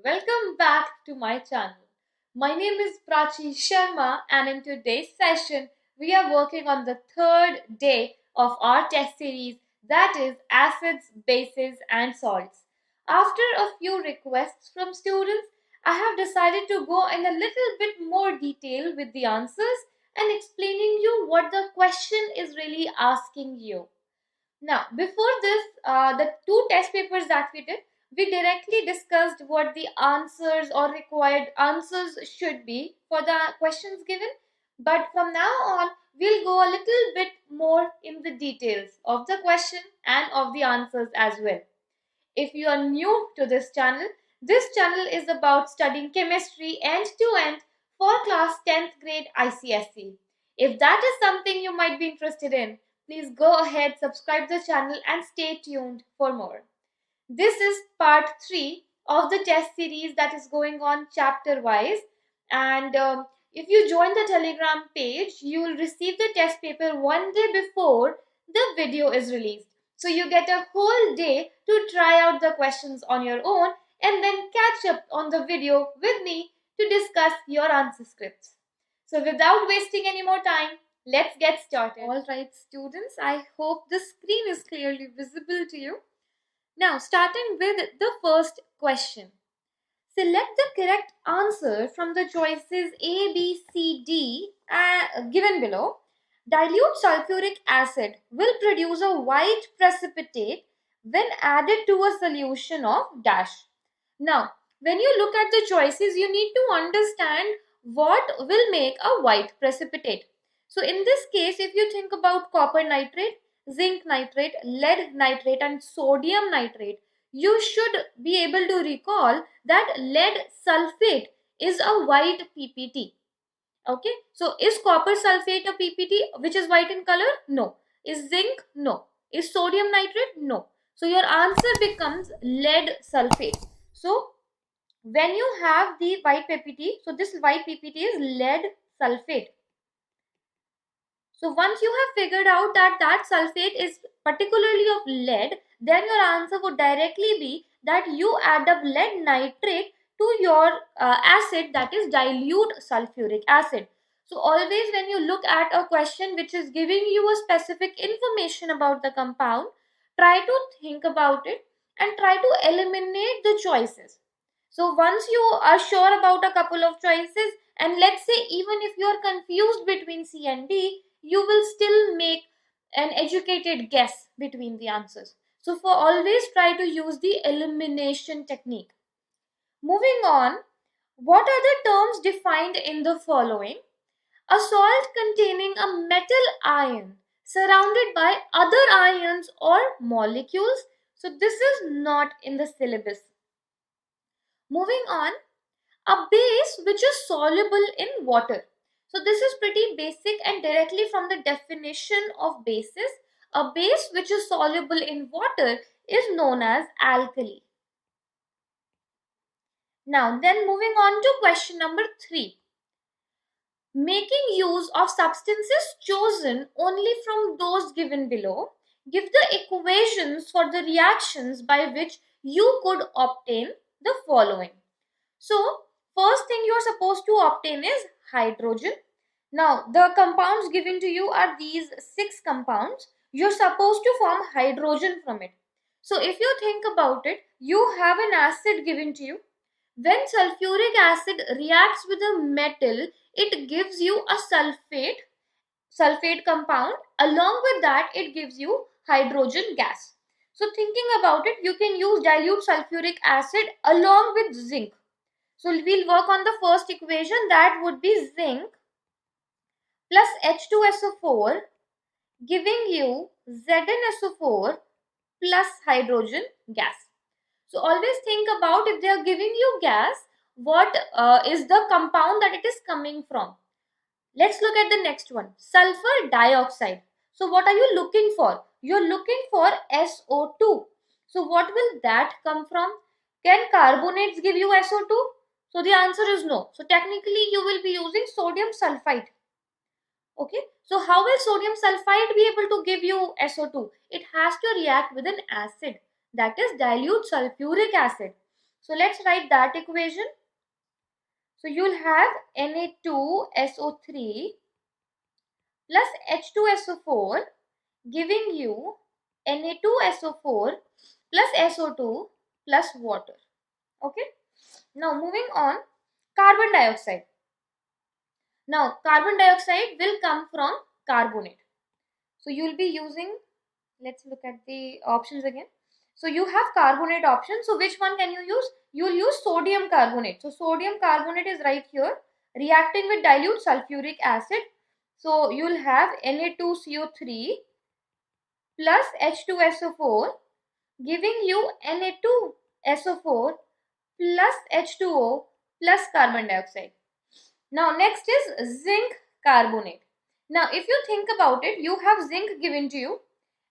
welcome back to my channel. My name is Prachi Sharma, and in today's session we are working on the third day of our test series, that is acids, bases and salts. After a few requests from students, I have decided to go in a little bit more detail with the answers and explaining you what the question is really asking you. Now, before this, the two test papers that we did, we directly discussed what the answers or required answers should be for the questions given. But from now on, we'll go a little bit more in the details of the question and of the answers as well. If you are new to this channel is about studying chemistry end to end for class 10th grade ICSE. If that is something you might be interested in, please go ahead, subscribe the channel and stay tuned for more. This is part 3 of the test series that is going on chapter wise, and if you join the Telegram page, you will receive the test paper one day before the video is released. So you get a whole day to try out the questions on your own and then catch up on the video with me to discuss your answer scripts. So without wasting any more time, let's get started. Alright students, I hope the screen is clearly visible to you. Now starting with the first question. Select the correct answer from the choices A, B, C, D given below. Dilute sulfuric acid will produce a white precipitate when added to a solution of dash. Now, when you look at the choices, you need to understand what will make a white precipitate. So in this case, if you think about copper nitrate, zinc nitrate, lead nitrate and sodium nitrate, you should be able to recall that lead sulfate is a white PPT. Okay, so is copper sulfate a PPT which is white in color? No. Is zinc? No. Is sodium nitrate? No. So your answer becomes lead sulfate. So when you have the white PPT, so this white PPT is lead sulfate. So once you have figured out that that sulfate is particularly of lead, then your answer would directly be that you add up lead nitrate to your acid, that is dilute sulfuric acid. So always when you look at a question which is giving you a specific information about the compound, try to think about it and try to eliminate the choices. So once you are sure about a couple of choices, and let's say even if you are confused between C and D, you will still make an educated guess between the answers. So for always try to use the elimination technique. Moving on, what are the terms defined in the following? A salt containing a metal ion surrounded by other ions or molecules. So this is not in the syllabus. Moving on, a base which is soluble in water. So this is pretty basic and directly from the definition of bases. A base which is soluble in water is known as alkali. Now then moving on to question number 3. Making use of substances chosen only from those given below, give the equations for the reactions by which you could obtain the following. So first thing you are supposed to obtain is hydrogen. Now the compounds given to you are these 6 compounds. You're supposed to form hydrogen from it. So if you think about it, you have an acid given to you. When sulfuric acid reacts with a metal, it gives you a sulfate compound. Along with that, it gives you hydrogen gas. So thinking about it, you can use dilute sulfuric acid along with zinc. So we'll work on the first equation, that would be zinc plus H2SO4 giving you ZnSO4 plus hydrogen gas. So always think about if they are giving you gas, what is the compound that it is coming from. Let's look at the next one, sulfur dioxide. So what are you looking for? You're looking for SO2. So what will that come from? Can carbonates give you SO2? So the answer is no. So technically you will be using sodium sulfite. Okay. So how will sodium sulfite be able to give you SO2? It has to react with an acid, that is dilute sulfuric acid. So let's write that equation. So you'll have Na2SO3 plus H2SO4 giving you Na2SO4 plus SO2 plus water. Okay. Now moving on, carbon dioxide. Now carbon dioxide will come from carbonate. So you'll be using, let's look at the options again. So you have carbonate option. So which one can you use? You'll use sodium carbonate. So sodium carbonate is right here, reacting with dilute sulfuric acid. So you'll have Na2CO3 plus H2SO4 giving you Na2SO4 plus H2O plus carbon dioxide. Now next is zinc carbonate. Now if you think about it, you have zinc given to you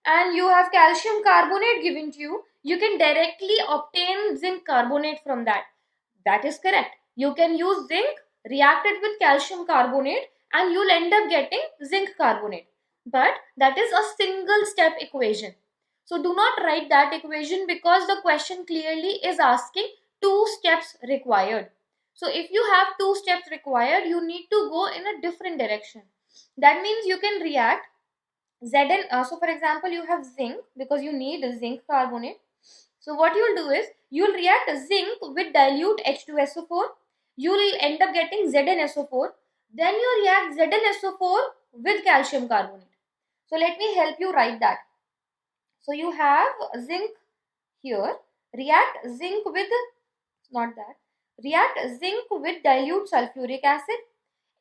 and you have calcium carbonate given to you. You can directly obtain zinc carbonate from that. That is correct. You can use zinc, react it with calcium carbonate, and you'll end up getting zinc carbonate. But that is a single step equation. So do not write that equation because the question clearly is asking 2 steps required. So if you have 2 steps required, you need to go in a different direction. That means you can react Zn. So for example, you have zinc because you need zinc carbonate. So what you will do is you will react zinc with dilute H2SO4. You will end up getting ZnSO4. Then you react ZnSO4 with calcium carbonate. So let me help you write that. So you have zinc here. React zinc with, not that. React zinc with dilute sulfuric acid.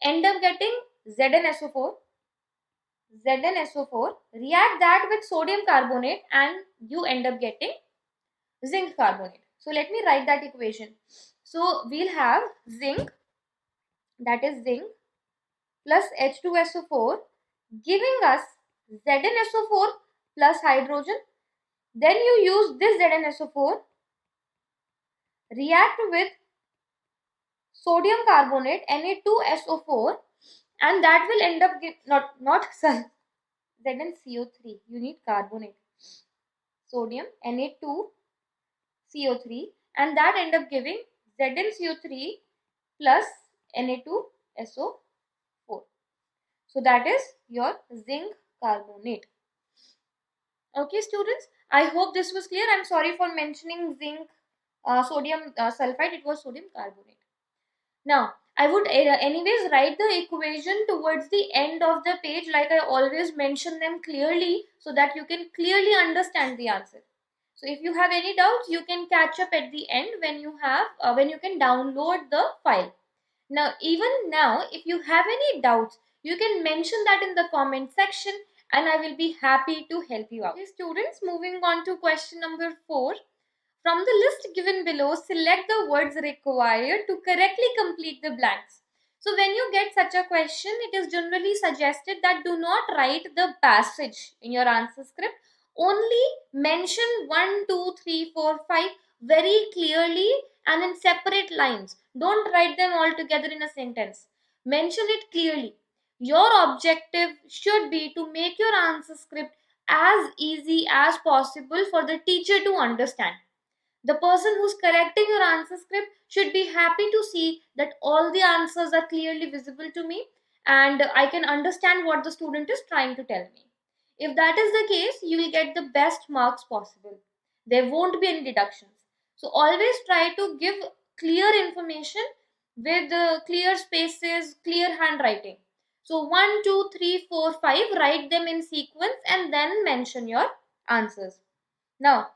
End up getting ZnSO4. ZnSO4. React that with sodium carbonate and you end up getting zinc carbonate. So let me write that equation. So we'll have zinc, that is zinc, plus H2SO4 giving us ZnSO4 plus hydrogen. Then you use this ZnSO4, react with sodium carbonate Na2SO4, and that will end up not ZnCO3. You need carbonate, sodium Na2CO3, and that end up giving ZnCO3 plus Na2SO4. So that is your zinc carbonate. Okay students, I hope this was clear. I'm sorry for mentioning zinc sodium sulfide. It was sodium carbonate. Now I would anyways write the equation towards the end of the page, like I always mention them clearly so that you can clearly understand the answer. So if you have any doubts, you can catch up at the end when you have when you can download the file. Now even now, if you have any doubts, you can mention that in the comment section and I will be happy to help you out. Okay, students, moving on to question number 4. From the list given below, select the words required to correctly complete the blanks. So when you get such a question, it is generally suggested that do not write the passage in your answer script. Only mention 1, 2, 3, 4, 5 very clearly and in separate lines. Don't write them all together in a sentence. Mention it clearly. Your objective should be to make your answer script as easy as possible for the teacher to understand. The person who's correcting your answer script should be happy to see that all the answers are clearly visible to me and I can understand what the student is trying to tell me. If that is the case, you will get the best marks possible. There won't be any deductions. So always try to give clear information with clear spaces, clear handwriting. So 1, 2, 3, 4, 5, write them in sequence and then mention your answers. Now,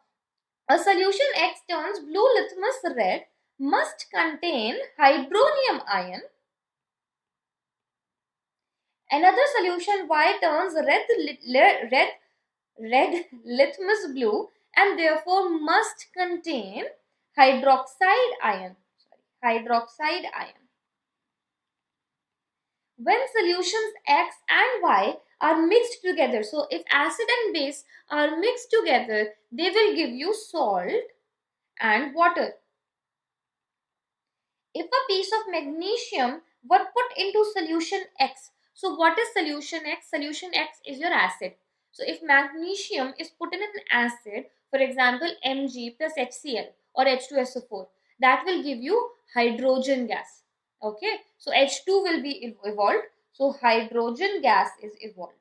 a solution X turns blue litmus red must contain hydronium ion. Another solution Y turns red litmus blue and therefore must contain hydroxide ion. Hydroxide ion. When solutions X and Y are mixed together, so if acid and base are mixed together, they will give you salt and water. If a piece of magnesium were put into solution X, so what is solution X? Solution X is your acid. So if magnesium is put in an acid, for example Mg plus HCl or H2SO4, that will give you hydrogen gas. Okay, so H2 will be evolved, so hydrogen gas is evolved.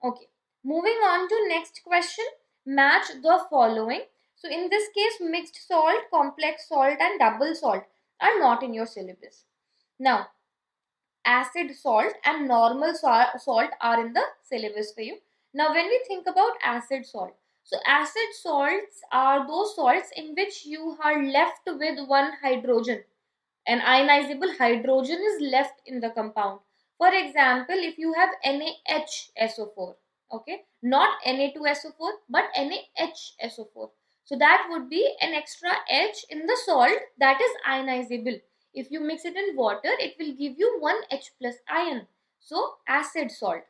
Okay, moving on to next question. Match the following. So in this case, mixed salt, complex salt and double salt are not in your syllabus. Now, acid salt and normal salt are in the syllabus for you. Now, when we think about acid salt, so acid salts are those salts in which you are left with one hydrogen. An ionizable hydrogen is left in the compound. For example, if you have NaHSO4, okay, not Na2SO4 but NaHSO4, so that would be an extra H in the salt that is ionizable. If you mix it in water, it will give you one H plus ion. So acid salt.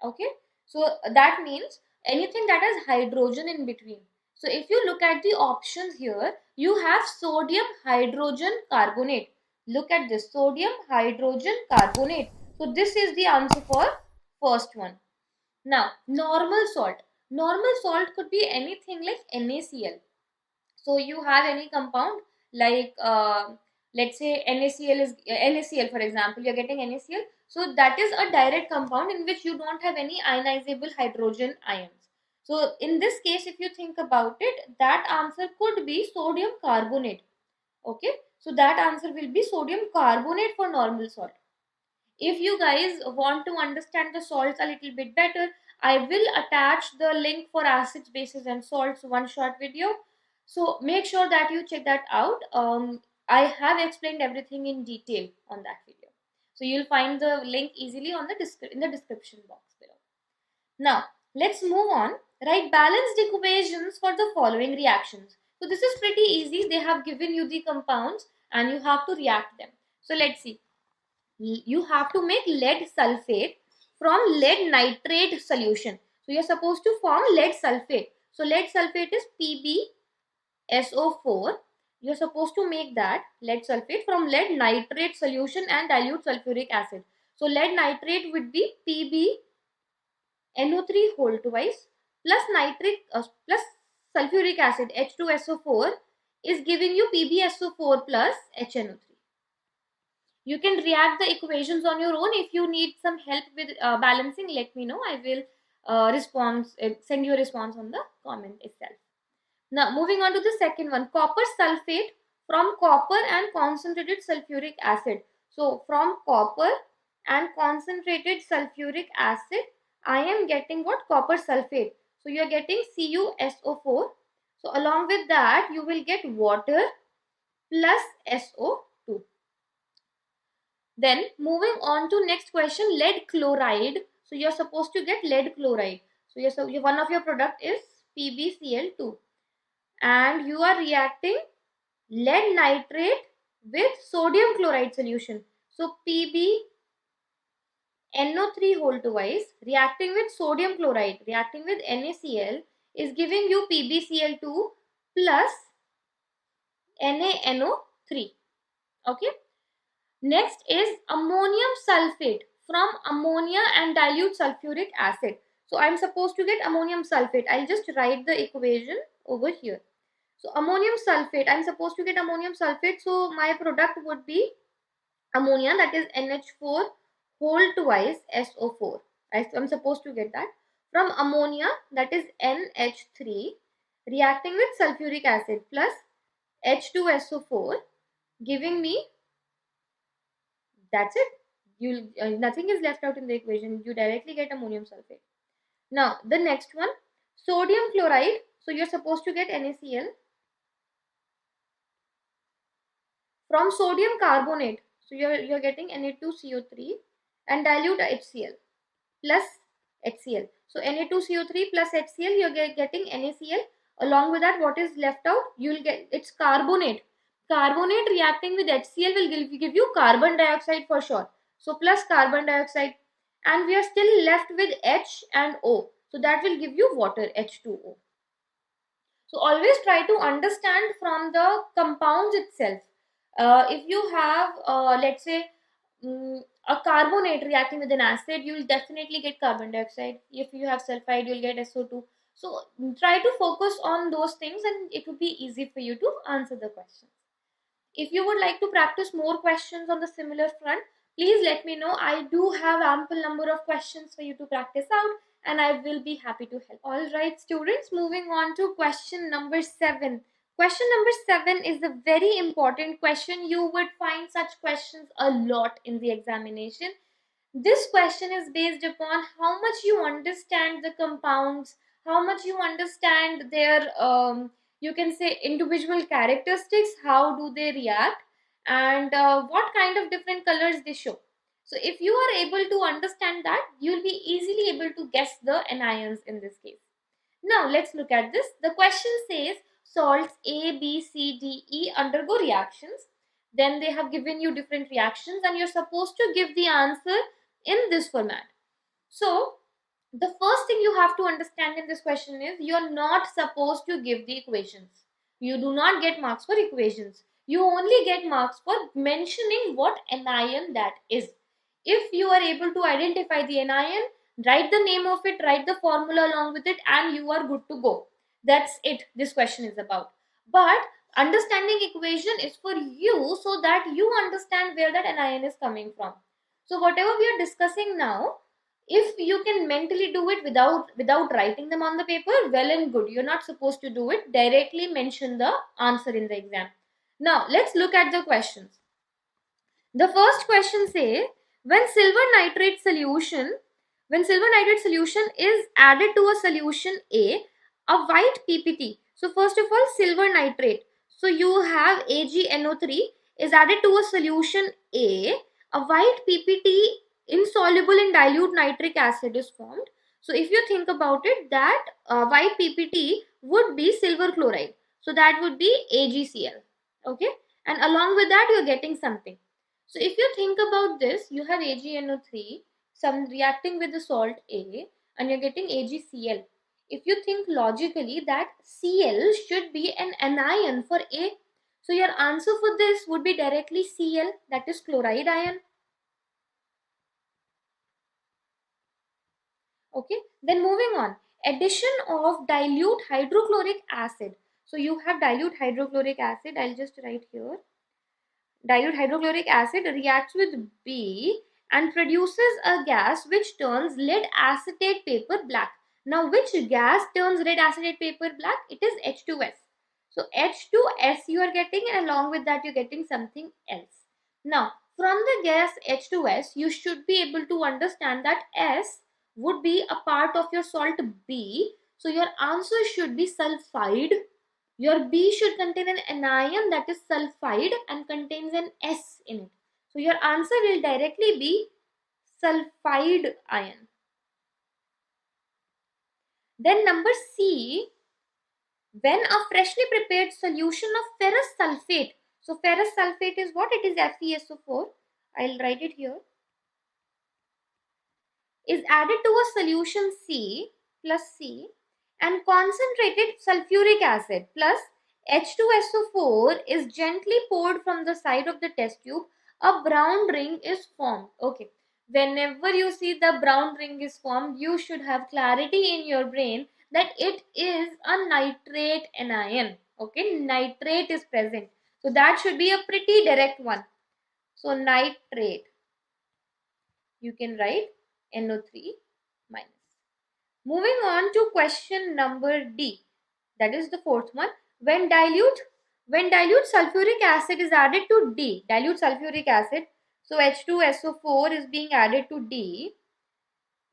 Okay, so that means anything that has hydrogen in between. So if you look at the options here, you have sodium hydrogen carbonate. Look at this, sodium hydrogen carbonate. So this is the answer for first one. Now, normal salt. Normal salt could be anything like NaCl. So you have any compound like let's say NaCl is NaCl, for example, you're getting NaCl. So that is a direct compound in which you don't have any ionizable hydrogen ions. So in this case, if you think about it, that answer could be sodium carbonate. Okay, so that answer will be sodium carbonate for normal salt. If you guys want to understand the salts a little bit better, I will attach the link for acids, bases and salts one short video. So make sure that you check that out. I have explained everything in detail on that video. So you'll find the link easily on the in the description box below. Now, let's move on. Write balanced equations for the following reactions. So this is pretty easy. They have given you the compounds and you have to react them. So let's see. You have to make lead sulfate from lead nitrate solution. So you're supposed to form lead sulfate. So lead sulfate is PbSO4. You're supposed to make that lead sulfate from lead nitrate solution and dilute sulfuric acid. So lead nitrate would be PbNO3 whole twice plus nitric plus sulfuric acid H2SO4 is giving you PbSO4 plus HNO3. You can react the equations on your own. If you need some help with balancing, let me know. I will send you a response on the comment itself. Now, moving on to the second one, copper sulfate from copper and concentrated sulfuric acid. So, from copper and concentrated sulfuric acid, I am getting what? Copper sulfate. So, you are getting CuSO4. So, along with that, you will get water plus SO2. Then moving on to next question, lead chloride. So you're supposed to get lead chloride. So one of your product is PbCl2 and you are reacting lead nitrate with sodium chloride solution. So PbNO3 whole twice reacting with sodium chloride, reacting with NaCl is giving you PbCl2 plus NaNO3. Okay. Next is ammonium sulfate from ammonia and dilute sulfuric acid. So I'm supposed to get ammonium sulfate. I'll just write the equation over here. So ammonium sulfate, I'm supposed to get ammonium sulfate. So my product would be ammonia, that is NH4 whole twice SO4. I'm supposed to get that from ammonia, that is NH3 reacting with sulfuric acid plus H2SO4 giving me, that's it. You nothing is left out in the equation. You directly get ammonium sulfate. Now the next one, sodium chloride. So you're supposed to get NaCl from sodium carbonate. So you're getting Na2CO3 and dilute HCl plus HCl. So Na2CO3 plus HCl, you're getting NaCl. Along with that, what is left out? You'll get, it's carbonate. Carbonate reacting with HCl will give you carbon dioxide for sure. So plus carbon dioxide, and we are still left with H and O. So that will give you water, H2O. So always try to understand from the compounds itself. If you have, let's say, a carbonate reacting with an acid, you will definitely get carbon dioxide. If you have sulfide, you'll get SO2. So try to focus on those things and it would be easy for you to answer the questions. If you would like to practice more questions on the similar front, please let me know. I do have ample number of questions for you to practice out and I will be happy to help. Alright students, moving on to question number 7. Question number 7 is a very important question. You would find such questions a lot in the examination. This question is based upon how much you understand the compounds, how much you understand their you can say individual characteristics, how do they react, and what kind of different colors they show. So if you are able to understand that, you'll be easily able to guess the anions in this case. Now let's look at this. The question says salts A, B, C, D, E undergo reactions. Then they have given you different reactions and you're supposed to give the answer in this format. So the first thing you have to understand in this question is you're not supposed to give the equations. You do not get marks for equations. You only get marks for mentioning what anion that is. If you are able to identify the anion, write the name of it, write the formula along with it, and you are good to go. That's it, this question is about. But understanding equation is for you so that you understand where that anion is coming from. So whatever we are discussing now, if you can mentally do it without writing them on the paper, well and good. You're not supposed to do it. Directly mention the answer in the exam. Now let's look at the questions. The first question say when silver nitrate solution is added to a solution a white PPT. So first of all, silver nitrate. So you have AgNO3 is added to a solution a white PPT insoluble in dilute nitric acid is formed. So if you think about it, that white PPT would be silver chloride. So that would be AgCl. Okay, and along with that you're getting something. So if you think about this, you have AgNO3, some reacting with the salt A, and you're getting AgCl. If you think logically, that Cl should be an anion for A. So your answer for this would be directly Cl, that is chloride ion. Okay, then moving on. Addition of dilute hydrochloric acid. So you have dilute hydrochloric acid. I'll just write here. Dilute hydrochloric acid reacts with B and produces a gas which turns lead acetate paper black. Now which gas turns lead acetate paper black? It is H2S. So H2S you are getting, and along with that you're getting something else. Now from the gas H2S you should be able to understand that S would be a part of your salt B. So your answer should be sulfide. Your B should contain an anion that is sulfide and contains an S in it. So your answer will directly be sulfide ion. Then number C, when a freshly prepared solution of ferrous sulfate. So ferrous sulfate is what? It is FeSO4. I'll write it here. Is added to a solution C plus C and concentrated sulfuric acid plus H2SO4 is gently poured from the side of the test tube, a brown ring is formed. Okay, whenever you see the brown ring is formed, you should have clarity in your brain that it is a nitrate anion. Okay, nitrate is present. So that should be a pretty direct one. So nitrate, you can write NO3 minus. Moving on to question number D, that is the fourth one. When dilute sulfuric acid is added to D, dilute sulfuric acid, so H2SO4 is being added to D,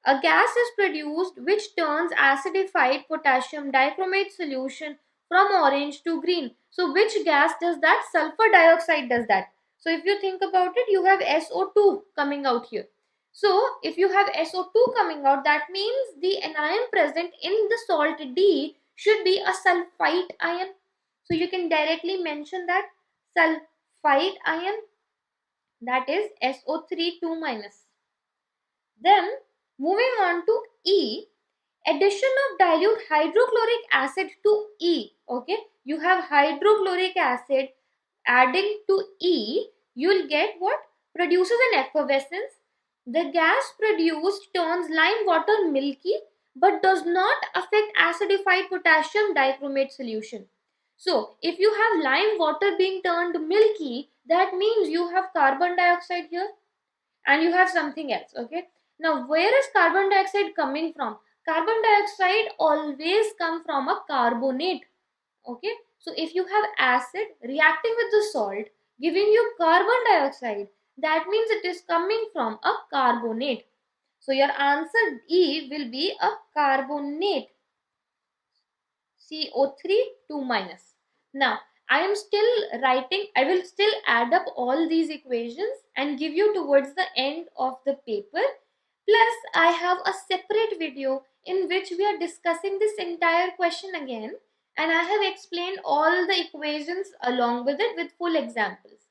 a gas is produced which turns acidified potassium dichromate solution from orange to green. So which gas does that? Sulfur dioxide does that. So if you think about it, you have SO2 coming out here. So if you have SO2 coming out, that means the anion present in the salt D should be a sulfite ion. So you can directly mention that sulfite ion, that is SO3 2 minus. Then moving on to E, addition of dilute hydrochloric acid to E. Okay, you have hydrochloric acid adding to E, you will get what? Produces an effervescence. The gas produced turns lime water milky but does not affect acidified potassium dichromate solution. So if you have lime water being turned milky, that means you have carbon dioxide here and you have something else. Okay, now where is carbon dioxide coming from? Carbon dioxide always come from a carbonate. Okay, so if you have acid reacting with the salt giving you carbon dioxide, that means it is coming from a carbonate. So your answer E will be a carbonate, CO3 2 minus. Now I am still writing, I will still add up all these equations and give you towards the end of the paper. Plus I have a separate video in which we are discussing this entire question again, and I have explained all the equations along with it with full examples.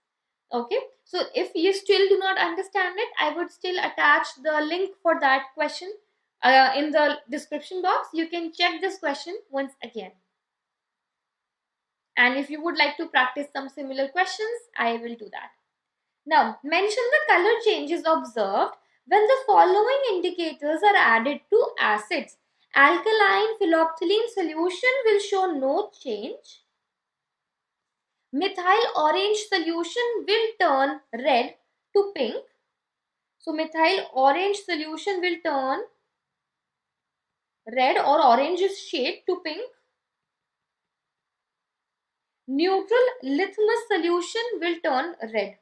Okay, so if you still do not understand it, I would still attach the link for that question in the description box. You can check this question once again. And if you would like to practice some similar questions, I will do that. Now, mention the color changes observed when the following indicators are added to acids. Alkaline phenolphthalein solution will show no change. Methyl orange solution will turn red to pink. So methyl orange solution will turn red or orange shade to pink. Neutral litmus solution will turn red.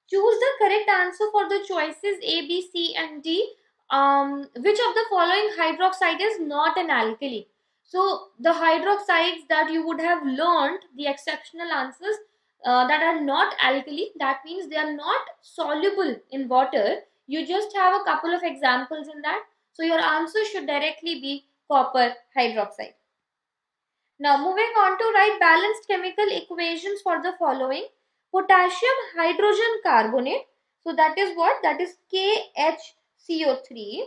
Choose the correct answer for the choices A, B, C and D. Which of the following hydroxide is not an alkali? So the hydroxides that you would have learned, the exceptional answers that are not alkali, that means they are not soluble in water. You just have a couple of examples in that. So your answer should directly be copper hydroxide. Now moving on to write balanced chemical equations for the following. Potassium hydrogen carbonate. So that is what? That is KHCO3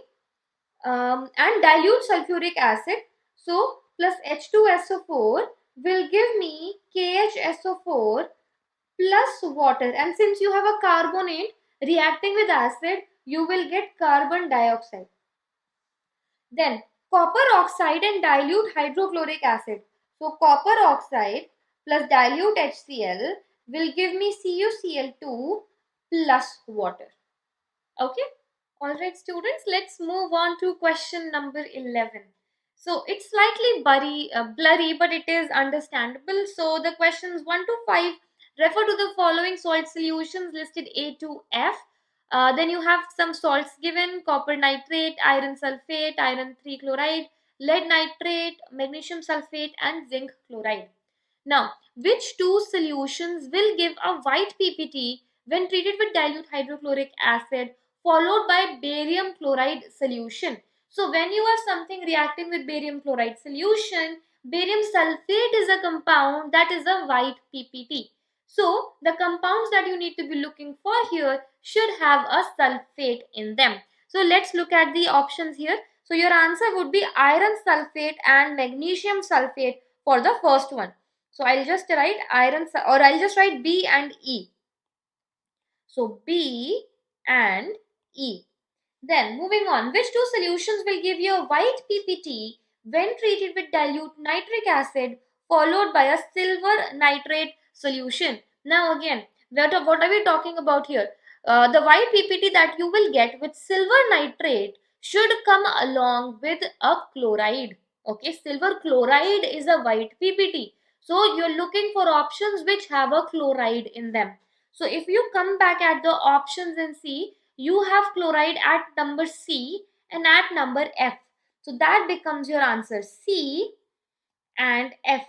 and dilute sulfuric acid. So plus H2SO4 will give me KHSO4 plus water, and since you have a carbonate reacting with acid, you will get carbon dioxide. Then copper oxide and dilute hydrochloric acid. So copper oxide plus dilute HCl will give me CuCl2 plus water. Okay. Alright students, let's move on to question number 11. So it's slightly blurry, but it is understandable. So the questions 1 to 5 refer to the following salt solutions listed A to F. Then you have some salts given: copper nitrate, iron sulfate, iron 3 chloride, lead nitrate, magnesium sulfate and zinc chloride. Now, which two solutions will give a white PPT when treated with dilute hydrochloric acid followed by barium chloride solution? So when you have something reacting with barium chloride solution, barium sulfate is a compound that is a white PPT. So the compounds that you need to be looking for here should have a sulfate in them. So let's look at the options here. So your answer would be iron sulfate and magnesium sulfate for the first one. So I'll just write I'll just write B and E. So B and E. Then moving on, which two solutions will give you a white PPT when treated with dilute nitric acid followed by a silver nitrate solution? Now again, what are we talking about here? The white PPT that you will get with silver nitrate should come along with a chloride. Okay, silver chloride is a white PPT. So you're looking for options which have a chloride in them. So if you come back at the options and see, you have chloride at number C and at number F. So that becomes your answer, C and F.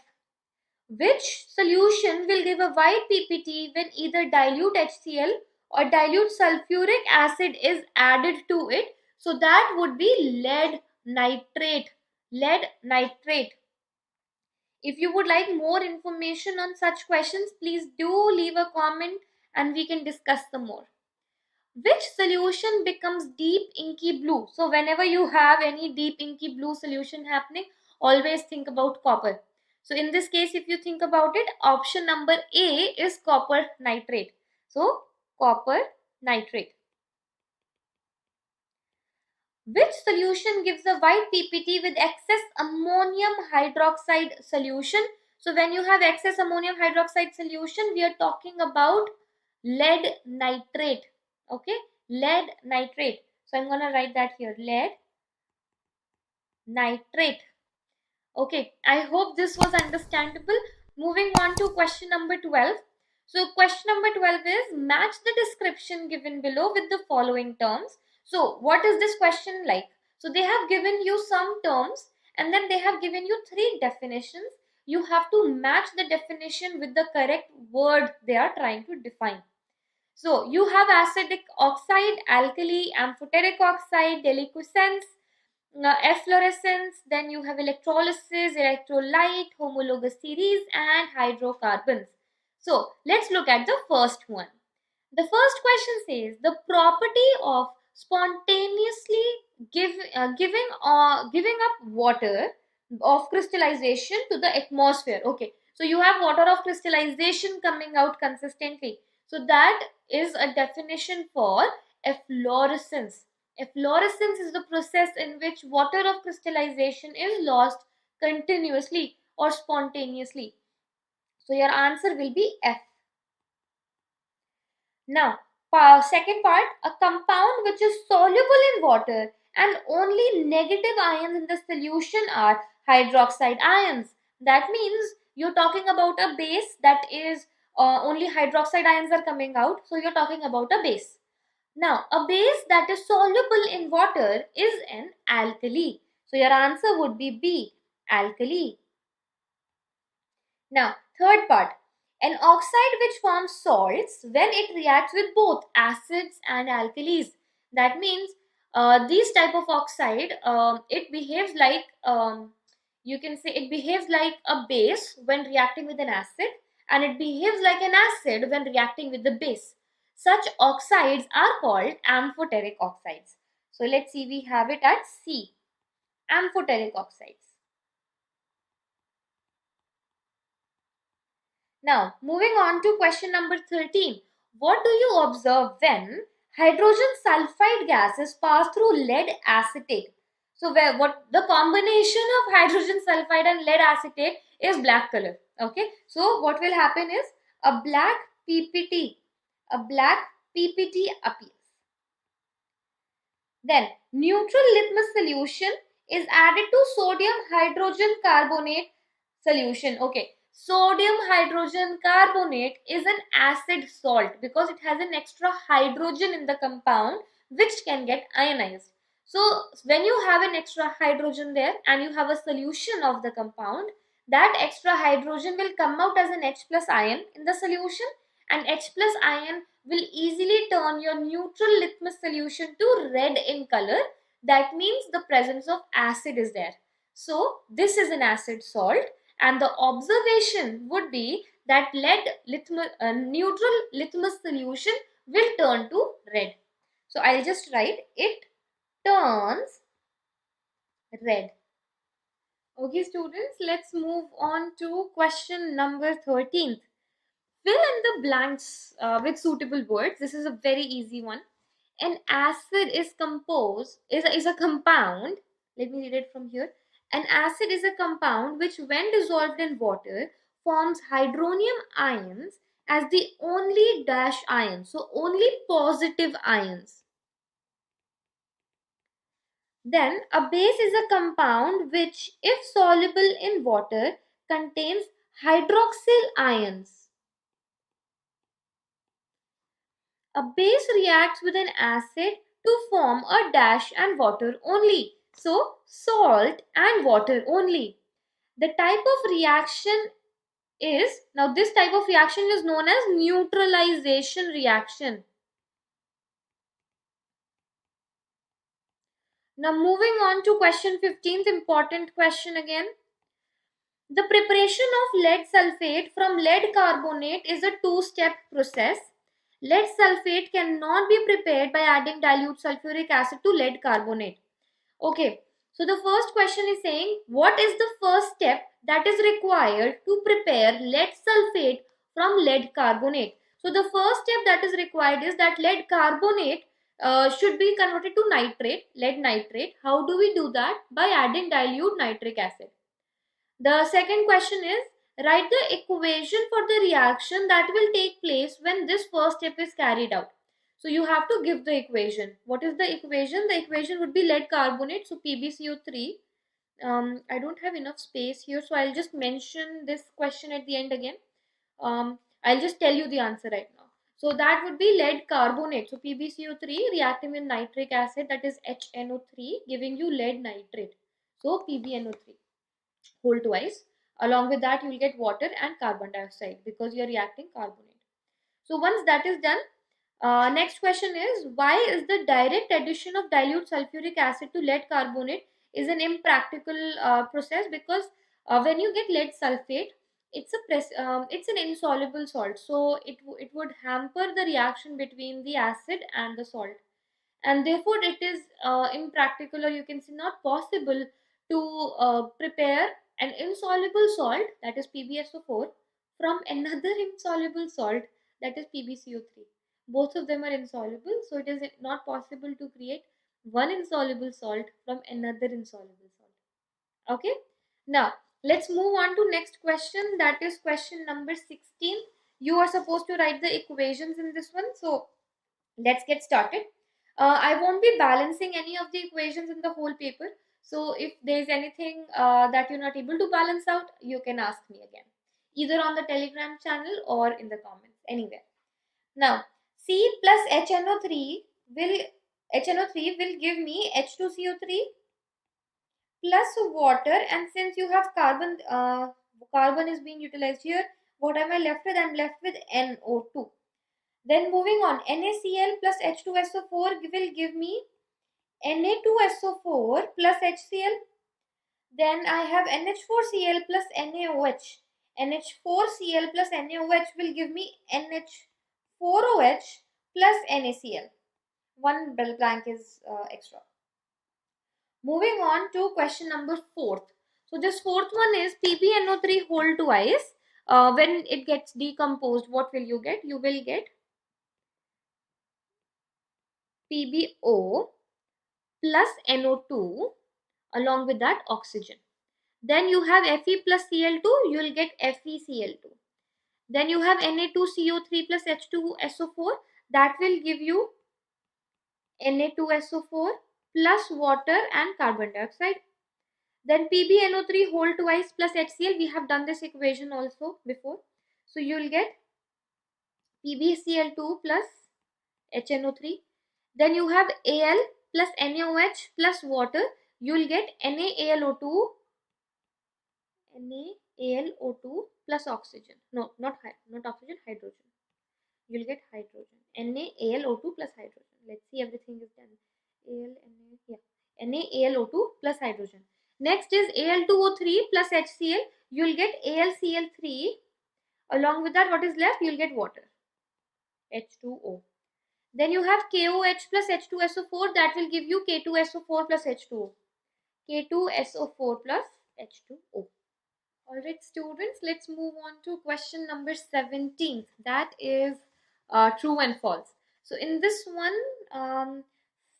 Which solution will give a white PPT when either dilute HCl or dilute sulfuric acid is added to it? So that would be lead nitrate. Lead nitrate. If you would like more information on such questions, please do leave a comment and we can discuss some more. Which solution becomes deep inky blue? So whenever you have any deep inky blue solution happening, always think about copper. So in this case, if you think about it, option number A is copper nitrate. So copper nitrate. Which solution gives a white PPT with excess ammonium hydroxide solution? So when you have excess ammonium hydroxide solution, we are talking about lead nitrate. Okay, lead nitrate. So I'm going to write that here, lead nitrate. Okay, I hope this was understandable. Moving on to question number 12. So question number 12 is match the description given below with the following terms. So what is this question like? So they have given you some terms and then they have given you three definitions. You have to match the definition with the correct word they are trying to define. So you have acidic oxide, alkali, amphoteric oxide, deliquescence, efflorescence, then you have electrolysis, electrolyte, homologous series, and hydrocarbons. So let's look at the first one. The first question says the property of spontaneously giving up water of crystallization to the atmosphere. Okay, so you have water of crystallization coming out consistently. So that is a definition for efflorescence. Efflorescence is the process in which water of crystallization is lost continuously or spontaneously. So your answer will be F. Now, second part, a compound which is soluble in water and only negative ions in the solution are hydroxide ions. That means you're talking about a base that is only hydroxide ions are coming out. So you're talking about a base. Now, a base that is soluble in water is an alkali. So your answer would be B, alkali. Now, third part, an oxide which forms salts when it reacts with both acids and alkalis. That means these type of oxide, it behaves like, you can say it behaves like a base when reacting with an acid, and it behaves like an acid when reacting with the base. Such oxides are called amphoteric oxides. So let's see, we have it at C, amphoteric oxides. Now, moving on to question number 13. What do you observe when hydrogen sulfide gases pass through lead acetate? So, what the combination of hydrogen sulfide and lead acetate is black color. Okay. So, what will happen is a black PPT appears. Then, neutral litmus solution is added to sodium hydrogen carbonate solution. Okay, sodium hydrogen carbonate is an acid salt because it has an extra hydrogen in the compound which can get ionized. So when you have an extra hydrogen there and you have a solution of the compound, that extra hydrogen will come out as an H plus ion in the solution, and H plus ion will easily turn your neutral litmus solution to red in color. That means the presence of acid is there. So this is an acid salt, and the observation would be that neutral litmus solution will turn to red. So I'll just write it turns red. Okay students, let's move on to question number 13. Fill in the blanks with suitable words. This is a very easy one. An acid is a compound. Let me read it from here. An acid is a compound which, when dissolved in water, forms hydronium ions as the only dash ion. So only positive ions. Then a base is a compound which, if soluble in water, contains hydroxyl ions. A base reacts with an acid to form a dash and water only. So, salt and water only. The type of reaction is, now this type of reaction is known as neutralization reaction. Now moving on to question 15th, important question again. The preparation of lead sulfate from lead carbonate is a two-step process. Lead sulfate cannot be prepared by adding dilute sulfuric acid to lead carbonate. Okay, so the first question is saying what is the first step that is required to prepare lead sulfate from lead carbonate. So the first step that is required is that lead carbonate should be converted to nitrate, lead nitrate. How do we do that? By adding dilute nitric acid. The second question is, write the equation for the reaction that will take place when this first step is carried out. So you have to give the equation. What is the equation? The equation would be lead carbonate, so PbCO3. I don't have enough space here, so I'll just mention this question at the end again. I'll just tell you the answer right now. So that would be lead carbonate. So PbCO3 reacting with nitric acid, that is HNO3, giving you lead nitrate. So PbNO3 whole twice. Along with that, you will get water and carbon dioxide because you are reacting carbonate. So once that is done, next question is, why is the direct addition of dilute sulfuric acid to lead carbonate is an impractical process? Because when you get lead sulfate, it's an insoluble salt, so it would hamper the reaction between the acid and the salt, and therefore it is impractical, or you can say not possible, to prepare an insoluble salt, that is PbSO4, from another insoluble salt, that is PbCO3. Both of them are insoluble, so it is not possible to create one insoluble salt from another insoluble salt. Okay, now let's move on to next question, that is question number 16. You are supposed to write the equations in this one, so let's get started. I won't be balancing any of the equations in the whole paper, so if there's anything that you're not able to balance out, you can ask me again, either on the Telegram channel or in the comments, anywhere. Now, C plus HNO3 will give me H2CO3 plus water, and since you have carbon is being utilized here, what am I left with? I'm left with NO2. Then moving on, NaCl plus H2SO4 will give me Na2SO4 plus HCl. Then I have NH4Cl plus NaOH. NH4Cl plus NaOH will give me NH4OH plus NaCl. One blank is extra. Moving on to question number 4. So this fourth one is PbNO3 whole twice. When it gets decomposed, what will you get? You will get PbO plus NO2, along with that oxygen. Then you have Fe plus Cl2, you will get FeCl2. Then you have Na2CO3 plus H2SO4, that will give you Na2SO4 plus water and carbon dioxide. Then PbNO3 whole twice plus HCl, we have done this equation also before. So you will get PbCl2 plus HNO3. Then you have Al plus NaOH plus water, you will get NaAlO2 plus oxygen. No, not oxygen, hydrogen. You will get hydrogen. NaAlO2 plus hydrogen. Let's see, everything is done. NaAlO2 plus hydrogen. Next is Al2O3 plus HCl. You will get AlCl3. Along with that, what is left? You will get water, H2O. Then you have KOH plus H2SO4, that will give you K2SO4 plus H2O. K2SO4 plus H2O. Alright students, let's move on to question number 17. That is true and false. So in this one,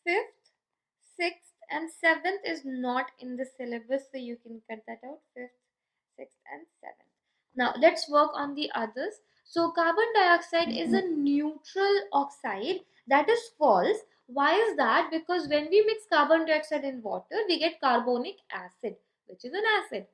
5th, 6th and 7th is not in the syllabus, so you can cut that out. 5th, 6th and 7th. Now let's work on the others. So carbon dioxide is a neutral oxide, that is false. Why is that? Because when we mix carbon dioxide in water, we get carbonic acid, which is an acid.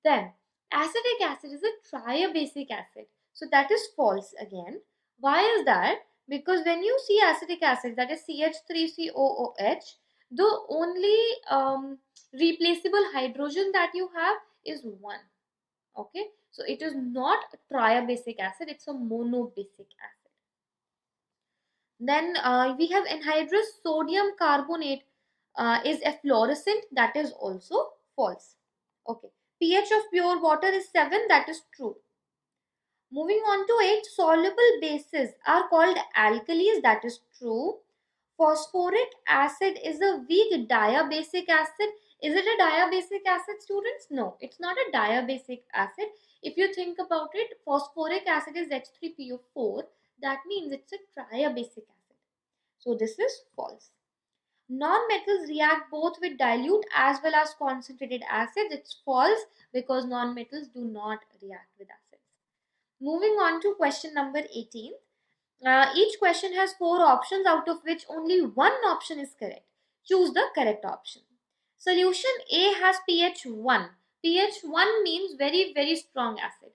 Then acetic acid is a triabasic acid, so that is false again. Why is that? Because when you see acetic acid, that is CH3COOH, the only replaceable hydrogen that you have is 1. Okay, so it is not a triabasic acid, it's a monobasic acid. Then we have anhydrous sodium carbonate is efflorescent, that is also false. Okay, pH of pure water is 7, that is true. Moving on to 8, soluble bases are called alkalis, that is true. Phosphoric acid is a weak diabasic acid. Is it a diabasic acid, students? No, it's not a diabasic acid. If you think about it, phosphoric acid is H3PO4. That means it's a triabasic acid. So this is false. Non-metals react both with dilute as well as concentrated acids. It's false because non-metals do not react with acids. Moving on to question number 18. Each question has 4 options, out of which only one option is correct. Choose the correct option. Solution A has pH 1. pH 1 means very, very strong acid.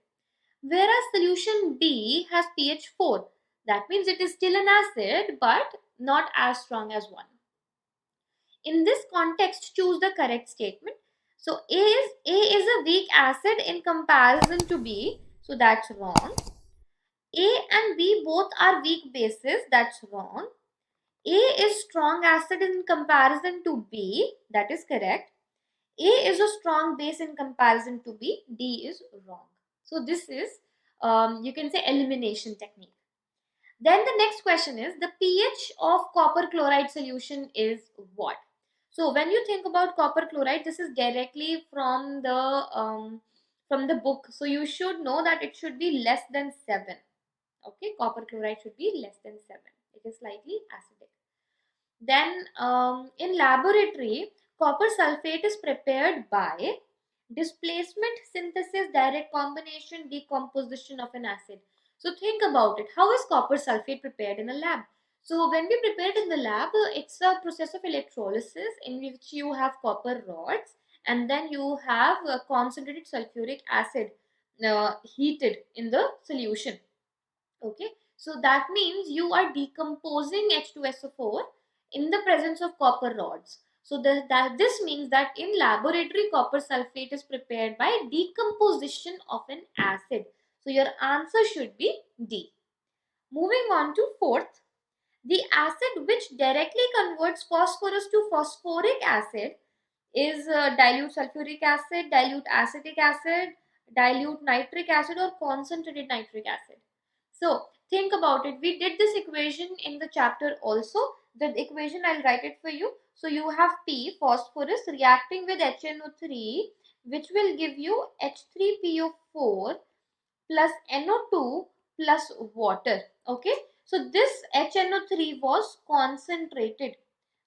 Whereas solution B has pH 4. That means it is still an acid but not as strong as 1. In this context, choose the correct statement. So A is a weak acid in comparison to B. So that's wrong. A and B both are weak bases. That's wrong. A is strong acid in comparison to B. That is correct. A is a strong base in comparison to B. D is wrong. So this is, you can say, elimination technique. Then the next question is, the pH of copper chloride solution is what? So when you think about copper chloride, this is directly from the book. So you should know that it should be less than 7. Okay, copper chloride should be less than 7. It is slightly acidic. Then in laboratory, copper sulfate is prepared by displacement, synthesis, direct combination, decomposition of an acid. So think about it. How is copper sulfate prepared in a lab? So when we prepare it in the lab, it's a process of electrolysis in which you have copper rods and then you have concentrated sulfuric acid heated in the solution. Okay, so that means you are decomposing H2SO4 in the presence of copper rods. So this means that in laboratory, copper sulfate is prepared by decomposition of an acid. So your answer should be D. Moving on to fourth, the acid which directly converts phosphorus to phosphoric acid is dilute sulfuric acid, dilute acetic acid, dilute nitric acid, or concentrated nitric acid. So think about it. We did this equation in the chapter also. The equation, I'll write it for you. So you have P, phosphorus, reacting with HNO3, which will give you H3PO4 plus NO2 plus water. Okay. So this HNO3 was concentrated.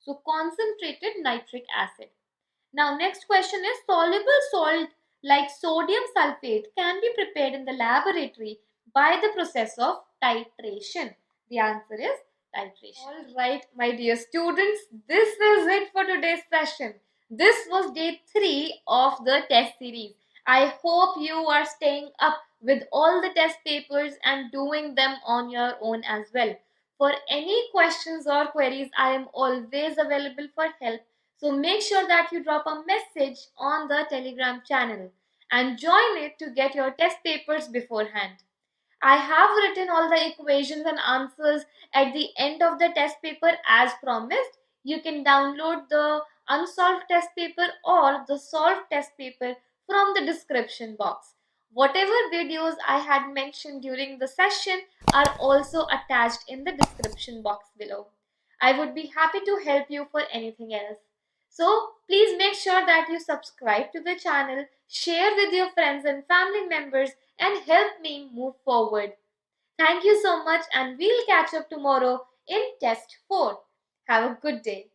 So concentrated nitric acid. Now next question is, soluble salt like sodium sulfate can be prepared in the laboratory by the process of titration. The answer is titration. Alright, my dear students, this is it for today's session. This was day 3 of the test series. I hope you are staying up with all the test papers and doing them on your own as well. For any questions or queries, I am always available for help. So make sure that you drop a message on the Telegram channel and join it to get your test papers beforehand. I have written all the equations and answers at the end of the test paper as promised. You can download the unsolved test paper or the solved test paper from the description box. Whatever videos I had mentioned during the session are also attached in the description box below. I would be happy to help you for anything else. So please make sure that you subscribe to the channel, share with your friends and family members, and help me move forward. Thank you so much, and we'll catch up tomorrow in test 4. Have a good day.